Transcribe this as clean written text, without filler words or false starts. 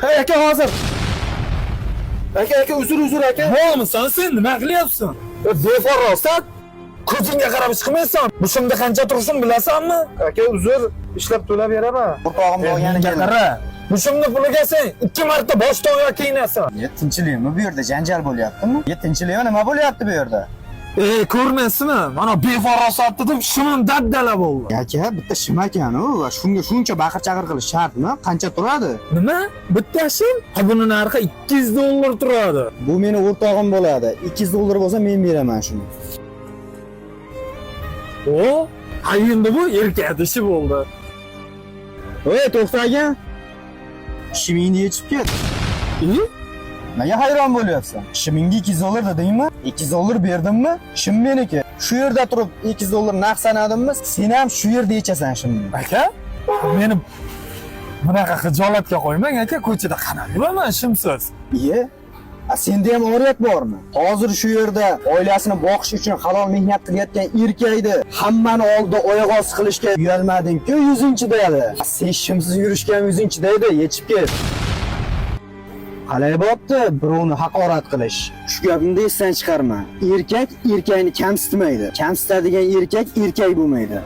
Hey aka hozir. Aka uzr aka. Bo'lmisan sen nima qilyapsan? Befarosat. Ko'zingga qarab chiqmaysan. Mushunda qancha turishini bilasanmi? Aka uzr, ishlab to'lab beraman. O'rtog'im bo'lganiga qara. Mushunda puliga sen 2 marta bosh to'g'ri kiyinasan. Tinchlikmi bu yerda janjal bo'lyaptimi? Tinchlikmi nima bo'lyapti bu yerda? Ko'rmaysizmi? Mana befarosat dedim, shimim daddala bo'ldi. Aka, bitta shim ekan-u va shunga shuncha baqir-chaqir qilish shartmi? Qancha turadi? Nima? Bitta shim? Buni narxi 200 dollar turadi. Bu meni o'rtog'im bo'ladi. 200 dollar bo'lsa men beraman shuni. O, endi bu erkak ishi bo'ldi. Voy, to'xtagin. Shimingni yechib ket. Nega hayron bo'lyapsan? Shimingga 200 dollar dedingmi? 200 dollar berdimmi? Shim meniki. Shu yerda turib 200 dollar naqd sanadimmi? Sen ham shu yerda yechasan shimni. Aka, meni bunaqa xijolatga qo'ymang aka, ko'chada qanaqa yuraman shimsiz. Iye. Senda ham oriyat bormi? Hozir shu yerda oilasini boqish uchun halol mehnat qilayotgan erkakni hammani oldida oyoq osti qilishga uyalmading-ku, yuzinchidaydi. Sen shimsiz yurishgan yuzinchidaydi, yechib ket. Qalay bo'pti, birovni haqorat qilish. Shu gapimni esdan chiqarma. Erkak erkakni kamsitmaydi. Kamsitadigan erkak erkak bo'lmaydi.